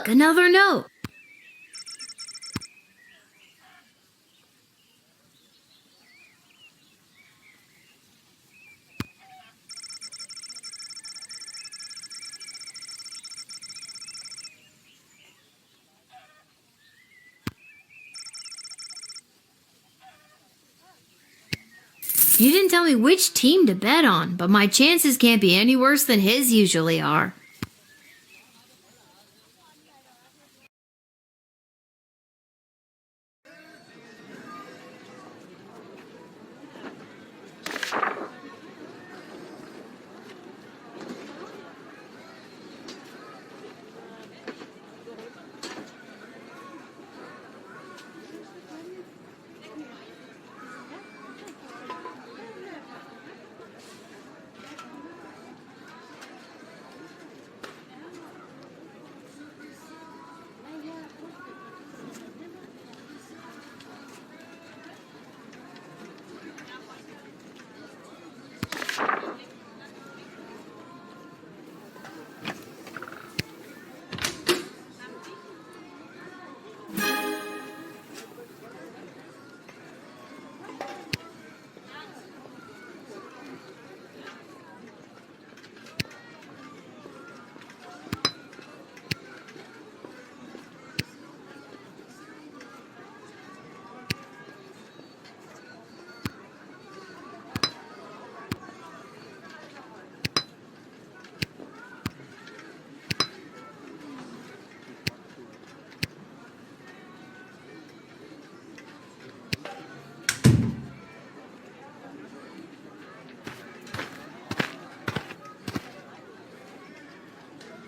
another note. You didn't tell me which team to bet on, but my chances can't be any worse than his usually are.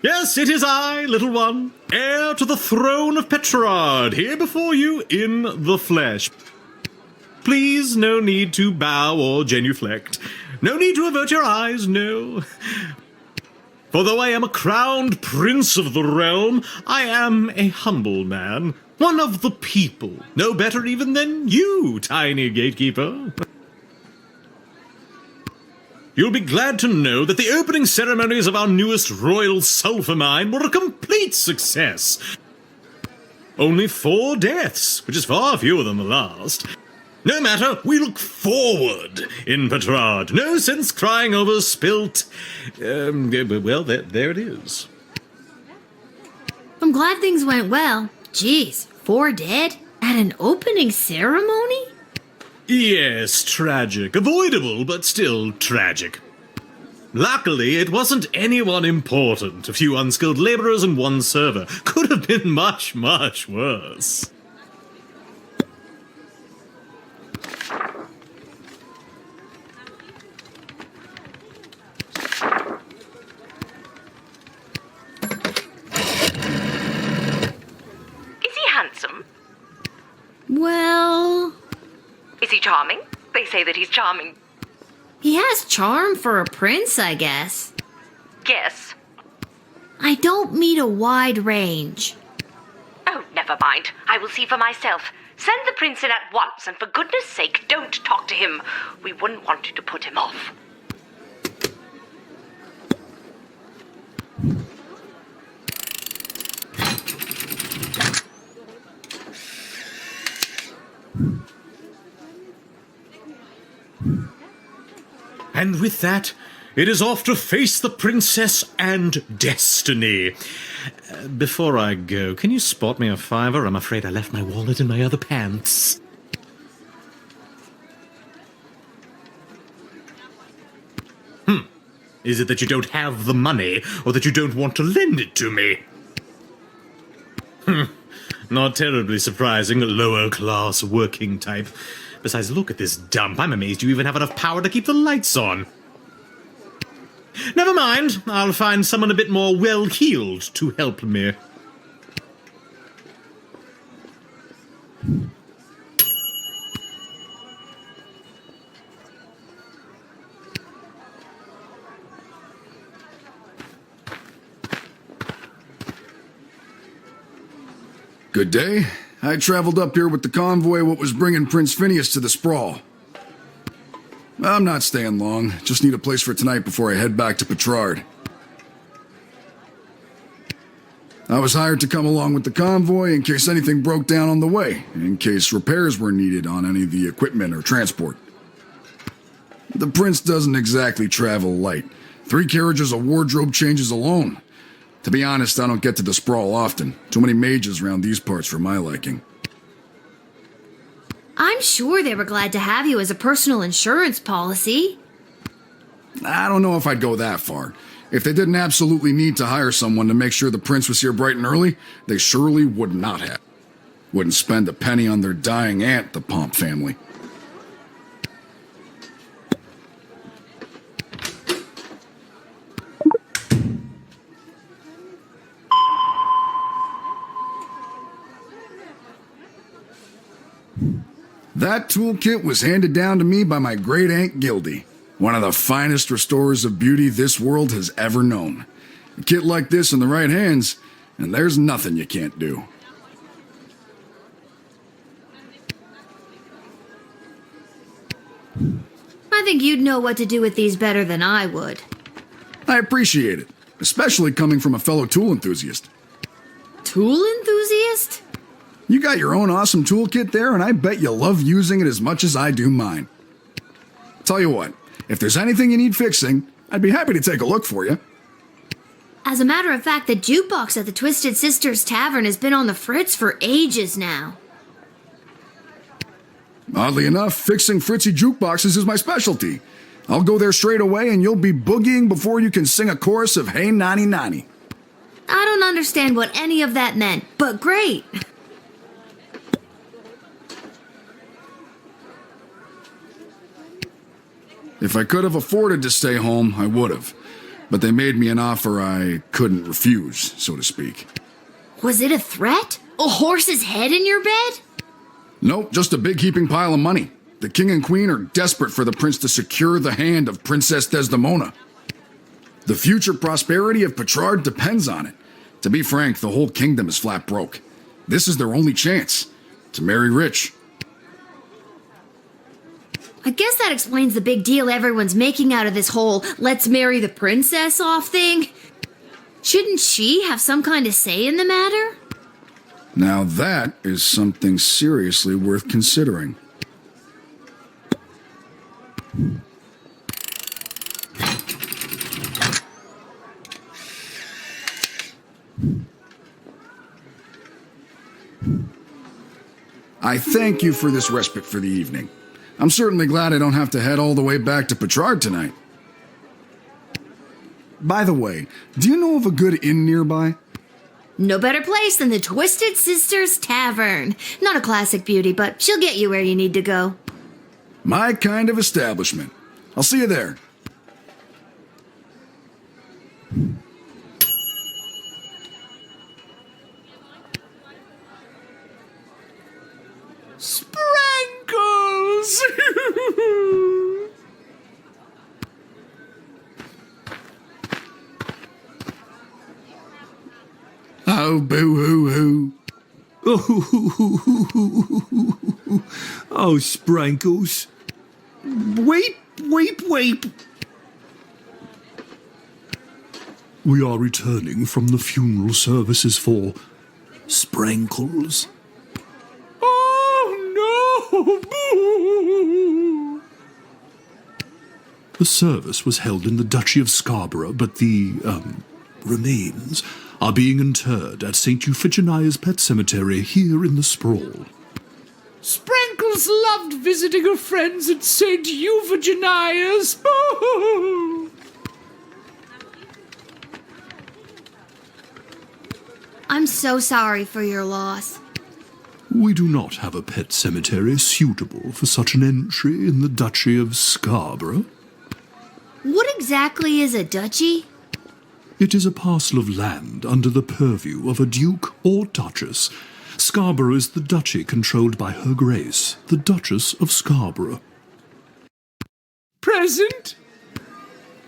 Yes, it is I, little one, heir to the throne of Petrard, here before you in the flesh. Please, no need to bow or genuflect. No need to avert your eyes, no. For though I am a crowned prince of the realm, I am a humble man, one of the people, no better even than you, tiny gatekeeper. You'll be glad to know that the opening ceremonies of our newest royal sulphur mine were a complete success. Only 4 deaths, which is far fewer than the last. No matter, we look forward in Petrard. No sense crying over spilt... well, there it is. I'm glad things went well. Jeez, 4 dead? At an opening ceremony? Yes, tragic. Avoidable, but still tragic. Luckily, it wasn't anyone important. A few unskilled laborers and 1 server. Could have been much, much worse. Is he handsome? Well... Is he charming? They say that he's charming. he has charm for a prince, I guess. Yes. I don't meet a wide range. Oh, never mind. I will see for myself. Send the prince in at once, and for goodness sake, don't talk to him. We wouldn't want you to put him off. And with that, it is off to face the princess and destiny. Before I go, can you spot me a $5? I'm afraid I left my wallet in my other pants. Is it that you don't have the money, or that you don't want to lend it to me? Not terribly surprising, a lower-class working type. Besides, look at this dump. I'm amazed you even have enough power to keep the lights on. Never mind. I'll find someone a bit more well-heeled to help me. Good day. I traveled up here with the convoy what was bringing Prince Phineas to the sprawl. I'm not staying long. Just need a place for tonight before I head back to Petrard. I was hired to come along with the convoy in case anything broke down on the way, in case repairs were needed on any of the equipment or transport. The prince doesn't exactly travel light. 3 carriages of wardrobe changes alone. To be honest, I don't get to the sprawl often. Too many mages around these parts for my liking. I'm sure they were glad to have you as a personal insurance policy. I don't know if I'd go that far. If they didn't absolutely need to hire someone to make sure the prince was here bright and early, they surely would not have. Wouldn't spend a penny on their dying aunt, the Pomp family. That toolkit was handed down to me by my great-aunt Gildy, one of the finest restorers of beauty this world has ever known. A kit like this in the right hands, and there's nothing you can't do. I think you'd know what to do with these better than I would. I appreciate it, especially coming from a fellow tool enthusiast. Tool enthusiast? You got your own awesome toolkit there, and I bet you love using it as much as I do mine. Tell you what, if there's anything you need fixing, I'd be happy to take a look for you. As a matter of fact, the jukebox at the Twisted Sisters Tavern has been on the fritz for ages now. Oddly enough, fixing fritzy jukeboxes is my specialty. I'll go there straight away and you'll be boogieing before you can sing a chorus of Hey Nani Nani. I don't understand what any of that meant, but great. If I could have afforded to stay home, I would have. But they made me an offer I couldn't refuse, so to speak. Was it a threat? A horse's head in your bed? Nope, just a big heaping pile of money. The king and queen are desperate for the prince to secure the hand of Princess Desdemona. The future prosperity of Petrard depends on it. To be frank, the whole kingdom is flat broke. This is their only chance, to marry rich. I guess that explains the big deal everyone's making out of this whole let's marry the princess off thing. Shouldn't she have some kind of say in the matter? Now that is something seriously worth considering. I thank you for this respite for the evening. I'm certainly glad I don't have to head all the way back to Petrard tonight. By the way, do you know of a good inn nearby? No better place than the Twisted Sisters Tavern. Not a classic beauty, but she'll get you where you need to go. My kind of establishment. I'll see you there. Sprankles! Oh, boo-hoo-hoo. Oh, Sprankles. Wait. We are returning from the funeral services for Sprankles. Oh, no! The service was held in the Duchy of Scarborough, but the, remains are being interred at St. Euphigenia's Pet Cemetery here in the Sprawl. Sprankles loved visiting her friends at St. Euphigenia's. I'm so sorry for your loss. We do not have a pet cemetery suitable for such an entry in the Duchy of Scarborough. What exactly is a duchy? It is a parcel of land under the purview of a duke or duchess. Scarborough is the duchy controlled by Her Grace, the Duchess of Scarborough. Present?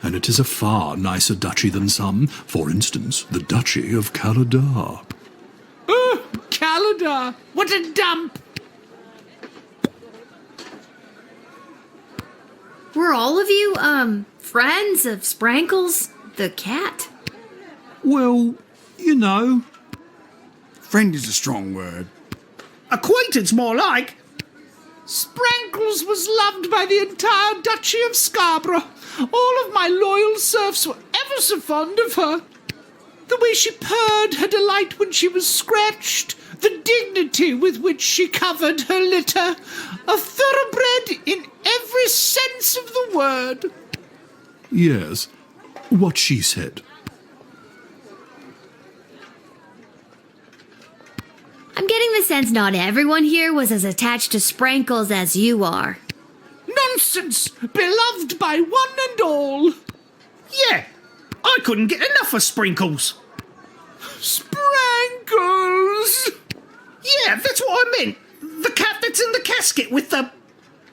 And it is a far nicer duchy than some, for instance, the Duchy of Caladar. Caladar! What a dump! Were all of you, friends of Sprankles, the cat? Well, you know, Friend is a strong word. Acquaintance, more like. Sprankles was loved by the entire Duchy of Scarborough. All of my loyal serfs were ever so fond of her. The way she purred her delight when she was scratched, the dignity with which she covered her litter, a thoroughbred in every sense of the word. Yes, what she said. I'm getting the sense not everyone here was as attached to Sprankles as you are. Nonsense! Beloved by one and all. Yeah, I couldn't get enough of Sprinkles. Sprankles! Yeah, that's what I meant. The cat that's in the casket with the...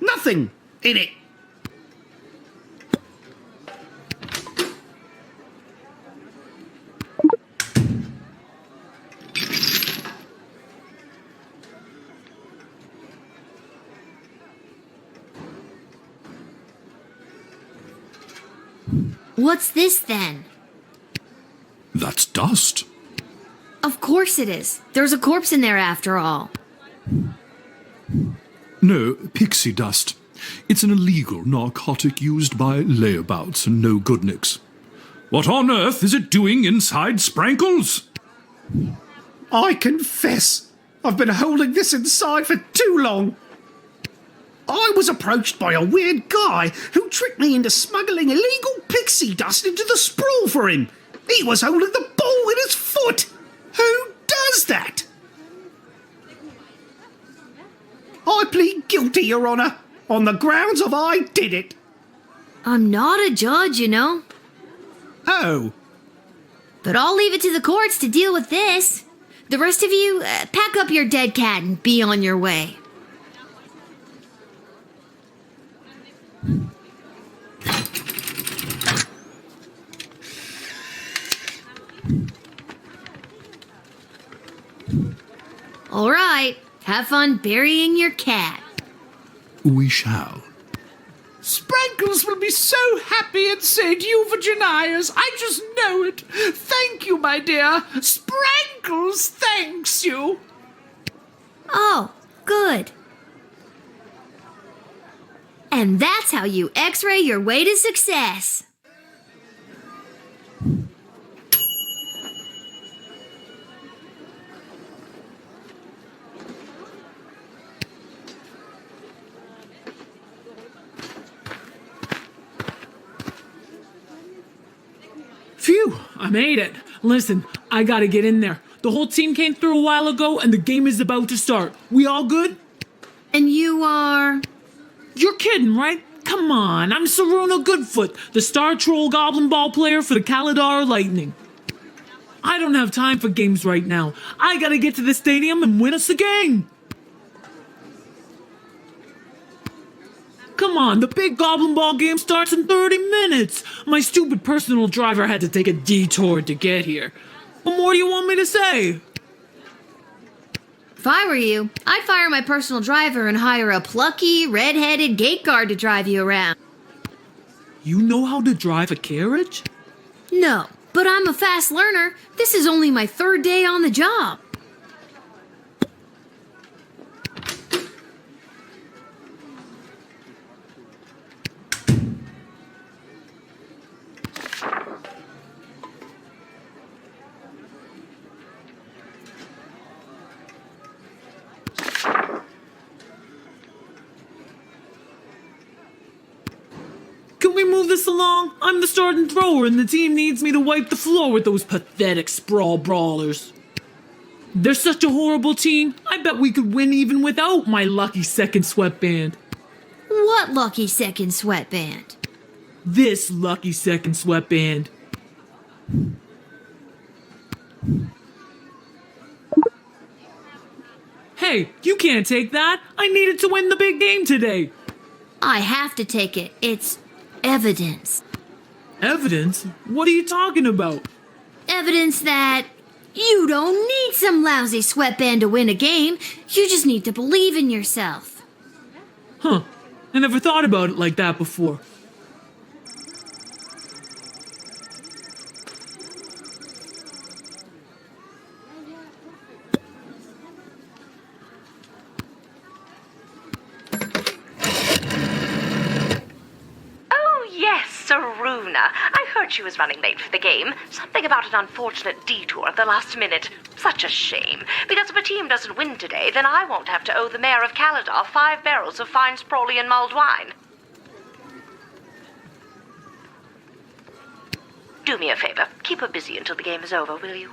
nothing in it. What's this then? That's dust. Of course it is. There's a corpse in there after all. No, pixie dust. It's an illegal narcotic used by layabouts and no-goodniks. What on earth is it doing inside Sprankles? I confess, I've been holding this inside for too long. I was approached by a weird guy who tricked me into smuggling illegal pixie dust into the sprawl for him. He was holding the ball in his foot. Who does that? I plead guilty, Your Honour, on the grounds of I did it. I'm not a judge, you know. Oh, But I'll leave it to the courts to deal with this. The rest of you, pack up your dead cat and be on your way. All right, have fun burying your cat. We shall. Sprankles will be so happy at St. Euphigenia's. I just know it. Thank you, my dear. Sprankles thanks you. Oh, good. And that's how you x-ray your way to success. Phew, I made it. Listen, I gotta get in there. The whole team came through a while ago and the game is about to start. We all good? And you are... You're kidding, right? Come on, I'm Saruna Goodfoot, the Star Troll Goblin Ball player for the Kalidar Lightning. I don't have time for games right now. I gotta get to the stadium and win us the game. Come on, the big Goblin Ball game starts in 30 minutes. My stupid personal driver had to take a detour to get here. What more do you want me to say? If I were you, I'd fire my personal driver and hire a plucky, red-headed gate guard to drive you around. You know how to drive a carriage? No, but I'm a fast learner. This is only my 3rd day on the job. Can we move this along? I'm the starting thrower and the team needs me to wipe the floor with those pathetic sprawl brawlers. They're such a horrible team, I bet we could win even without my lucky second sweatband. What lucky second sweatband? This lucky second sweatband. Hey, you can't take that. I needed to win the big game today. I have to take it. It's evidence. Evidence? What are you talking about? Evidence that you don't need some lousy sweatband to win a game. You just need to believe in yourself. Huh. I never thought about it like that before. sooner. I heard she was running late for the game. Something about an unfortunate detour at the last minute. Such a shame. Because if a team doesn't win today, then I won't have to owe the mayor of Caladar 5 barrels of fine sprawly and mulled wine. Do me a favor. Keep her busy until the game is over, will you?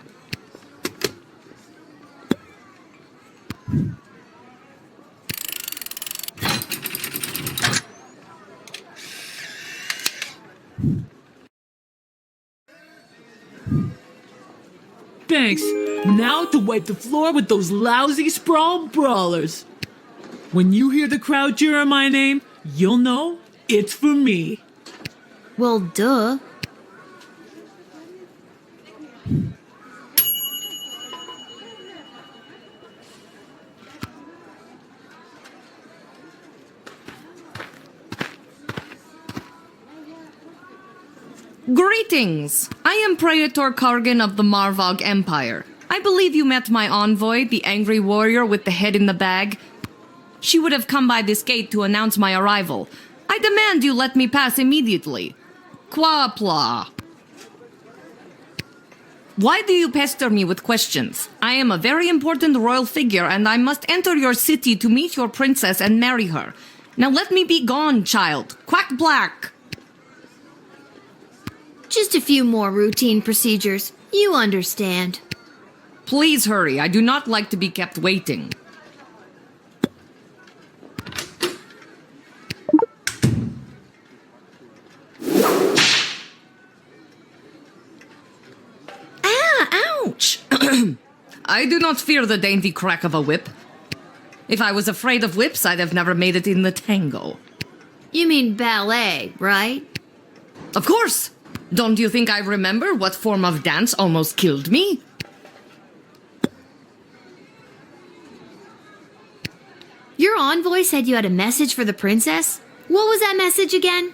Thanks. Now to wipe the floor with those lousy sprawl brawlers. When you hear the crowd cheering my name, you'll know it's for me. Well, duh. Greetings! I am Praetor Kargan of the Marvog Empire. I believe you met my envoy, the angry warrior with the head in the bag. She would have come by this gate to announce my arrival. I demand you let me pass immediately. Quapla. Why do you pester me with questions? I am a very important royal figure and I must enter your city to meet your princess and marry her. Now let me be gone, child. Quack black. Just a few more routine procedures. You understand. Please hurry. I do not like to be kept waiting. Ouch! I do not fear the dainty crack of a whip. If I was afraid of whips, I'd have never made it in the tango. You mean ballet, right? Of course! Don't you think I remember what form of dance almost killed me? Your envoy said you had a message for the princess? What was that message again?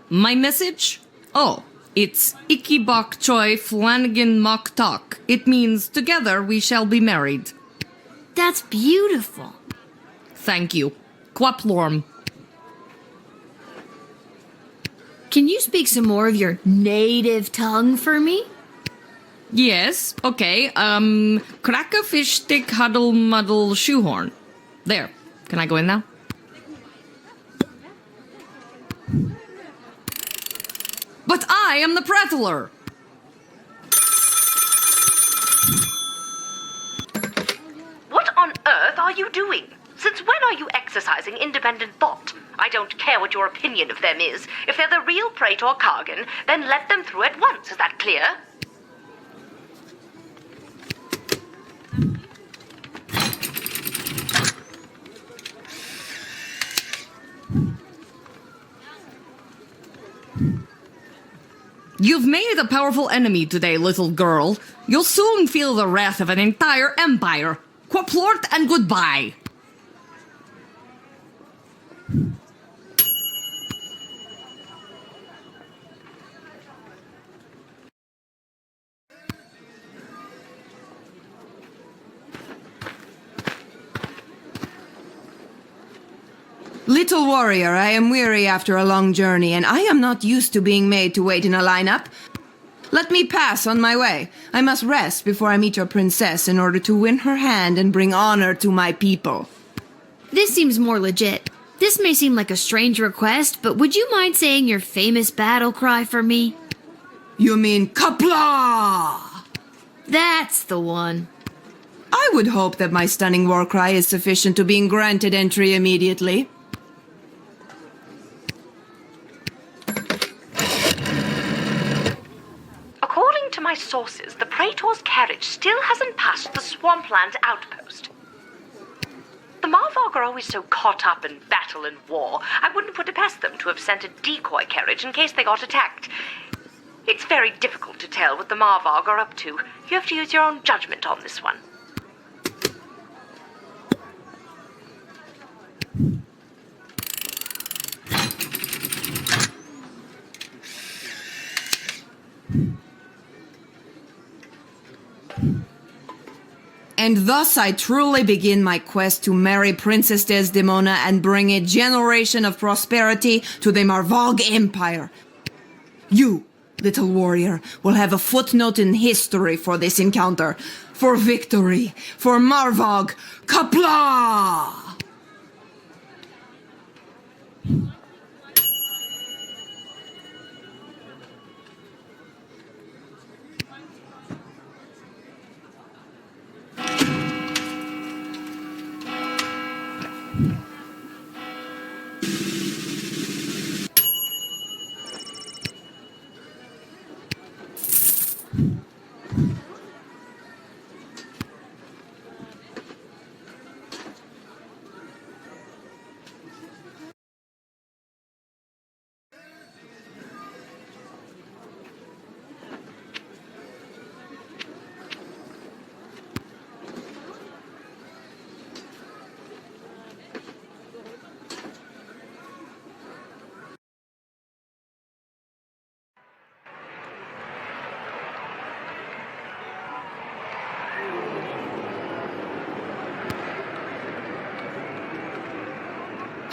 My message? Oh, it's Icky Bok Choi Flanagan Mok Tok. It means, together we shall be married. That's beautiful. Thank you. Quaplorm. Can you speak some more of your native tongue for me? Yes, okay. Crack a fish stick, huddle, muddle, shoehorn. There. Can I go in now? But I am the prattler! What on earth are you doing? Since when are you exercising independent thought? I don't care what your opinion of them is. If they're the real Praetor Kargan, then let them through at once. Is that clear? You've made a powerful enemy today, little girl. You'll soon feel the wrath of an entire empire. Quaplort and goodbye. Little warrior, I am weary after a long journey, and I am not used to being made to wait in a lineup. Let me pass on my way. I must rest before I meet your princess in order to win her hand and bring honor to my people. This seems more legit. This may seem like a strange request, but would you mind saying your famous battle cry for me? You mean Kapla? That's the one. I would hope that my stunning war cry is sufficient to being granted entry immediately. According to my sources, the Praetor's carriage still hasn't passed the Swampland outpost. The Marvog are always so caught up in battle and war, I wouldn't put it past them to have sent a decoy carriage in case they got attacked. It's very difficult to tell what the Marvog are up to. You have to use your own judgment on this one. And thus I truly begin my quest to marry Princess Desdemona and bring a generation of prosperity to the Marvog Empire. You, little warrior, will have a footnote in history for this encounter. For victory. For Marvog. Kapla!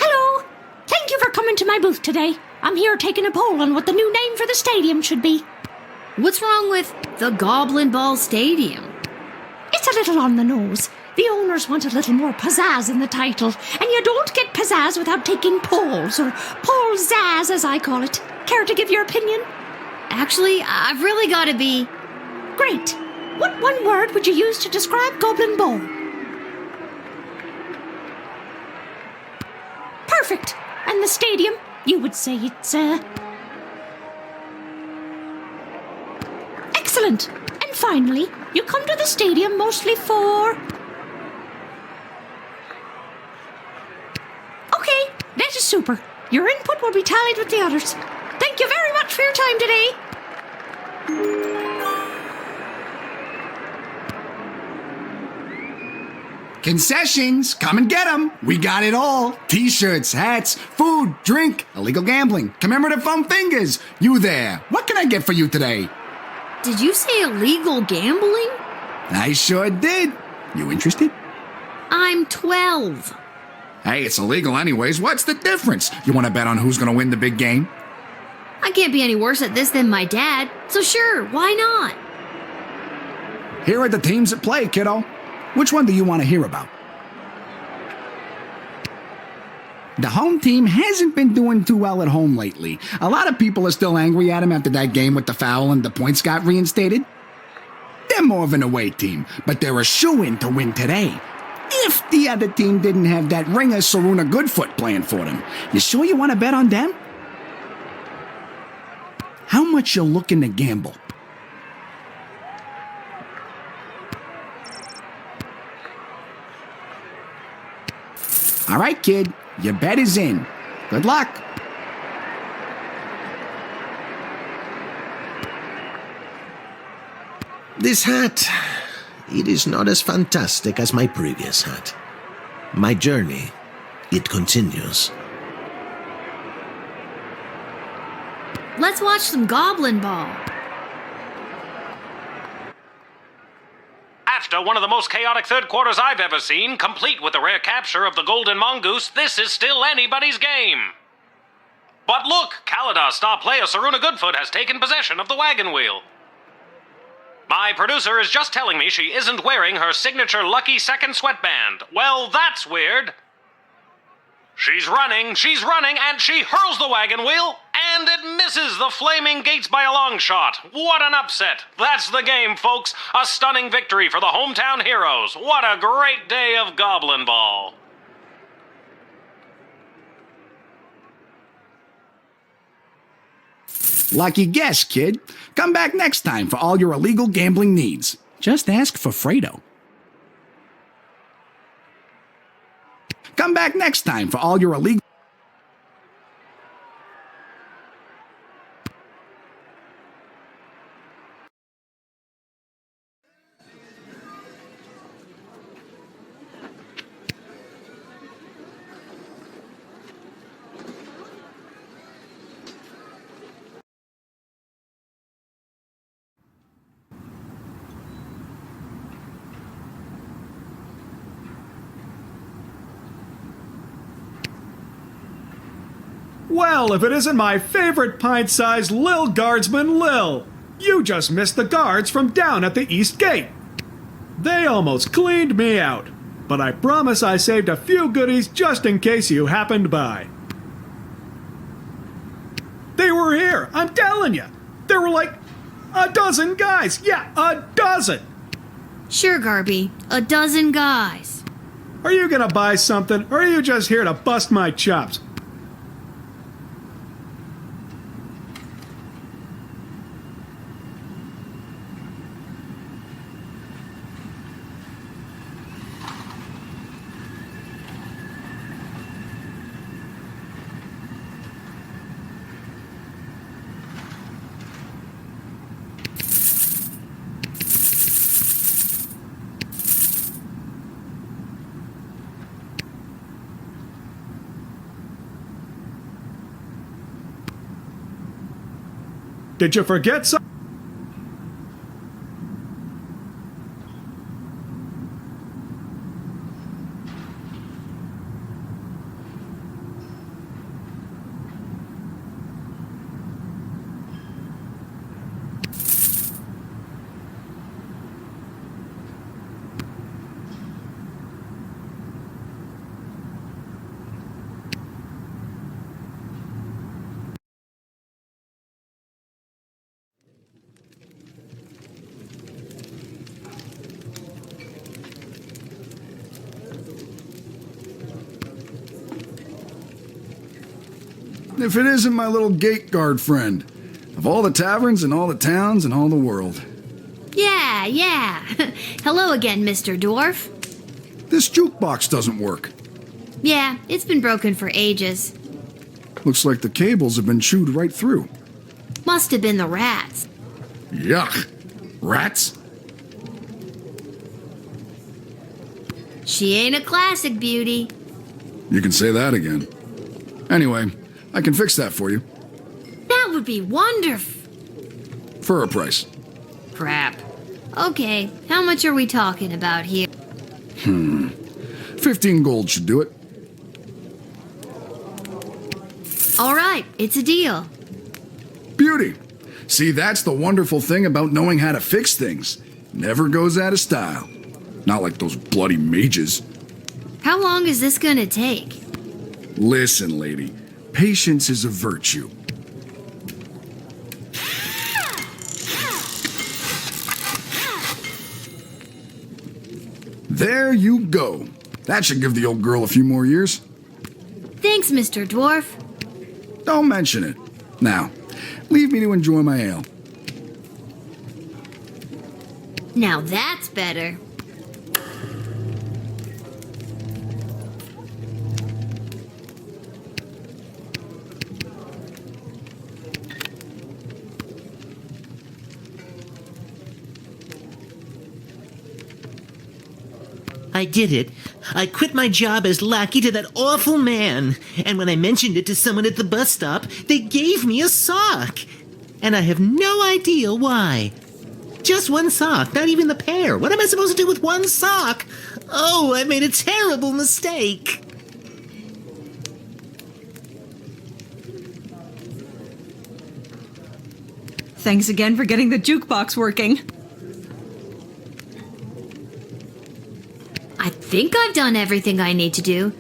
Hello! Thank you for coming to my booth today. I'm here taking a poll on what the new name for the stadium should be. What's wrong with the Goblin Ball Stadium? It's a little on the nose. The owners want a little more pizzazz in the title, and you don't get pizzazz without taking polls, or poll-zazz as I call it. Care to give your opinion? Actually, I've really got to be... Great. What one word would you use to describe Goblin Ball? Perfect. And the stadium? You would say it's, Excellent. And finally, you come to the stadium mostly for... Okay, that is super. Your input will be tallied with the others. Thank you very much for your time today. Concessions, come and get them. We got it all. T-shirts, hats, food, drink, illegal gambling, commemorative foam fingers. You there. What can I get for you today? Did you say illegal gambling? I sure did. You interested? I'm 12. Hey, it's illegal anyways. What's the difference? You want to bet on who's going to win the big game? I can't be any worse at this than my dad, so sure, why not? Here are the teams at play, kiddo. Which one do you want to hear about? The home team hasn't been doing too well at home lately. A lot of people are still angry at him after that game with the foul and the points got reinstated. They're more of an away team, but they're a shoo-in to win today. If the other team didn't have that ringer Saruna Goodfoot playing for them. You sure you want to bet on them? How much you looking to gamble? All right, kid. Your bet is in. Good luck. This hat, it is not as fantastic as my previous hat. My journey, it continues. Let's watch some Goblin Ball. After one of the most chaotic third quarters I've ever seen, complete with the rare capture of the Golden Mongoose, this is still anybody's game. But look, Kaladar's star player Saruna Goodfoot has taken possession of the wagon wheel. My producer is just telling me she isn't wearing her signature lucky second sweatband. Well, that's weird. She's running, and she hurls the wagon wheel, and it misses the flaming gates by a long shot. What an upset. That's the game, folks. A stunning victory for the hometown heroes. What a great day of Goblin Ball. Lucky guess, kid. Come back next time for all your illegal gambling needs. Just ask for Fredo. Come back next time for all your illegal... Well, if it isn't my favorite pint-sized Lil Guardsman Lil. You just missed the guards from down at the East Gate. They almost cleaned me out, but I promise I saved a few goodies just in case you happened by. They were here, I'm telling you. There were like a dozen guys. Yeah, a dozen. Sure, Garby. A dozen guys. Are you gonna buy something, or are you just here to bust my chops? Did you forget something? If it isn't my little gate guard friend, of all the taverns and all the towns and all the world. Yeah. Hello again, Mr. Dwarf. This jukebox doesn't work. Yeah, it's been broken for ages. Looks like the cables have been chewed right through. Must have been the rats. Yuck. Rats? She ain't a classic beauty. You can say that again. Anyway, I can fix that for you. That would be wonderful. For a price. Crap. Okay, how much are we talking about here? 15 gold should do it. All right, it's a deal. Beauty. See, that's the wonderful thing about knowing how to fix things. Never goes out of style. Not like those bloody mages. How long is this gonna take? Listen, lady. Patience is a virtue. There you go. That should give the old girl a few more years. Thanks, Mr. Dwarf. Don't mention it. Now, leave me to enjoy my ale. Now that's better. I did it. I quit my job as lackey to that awful man. And when I mentioned it to someone at the bus stop, they gave me a sock. And I have no idea why. Just one sock, not even the pair. What am I supposed to do with one sock? Oh, I made a terrible mistake. Thanks again for getting the jukebox working. I think I've done everything I need to do.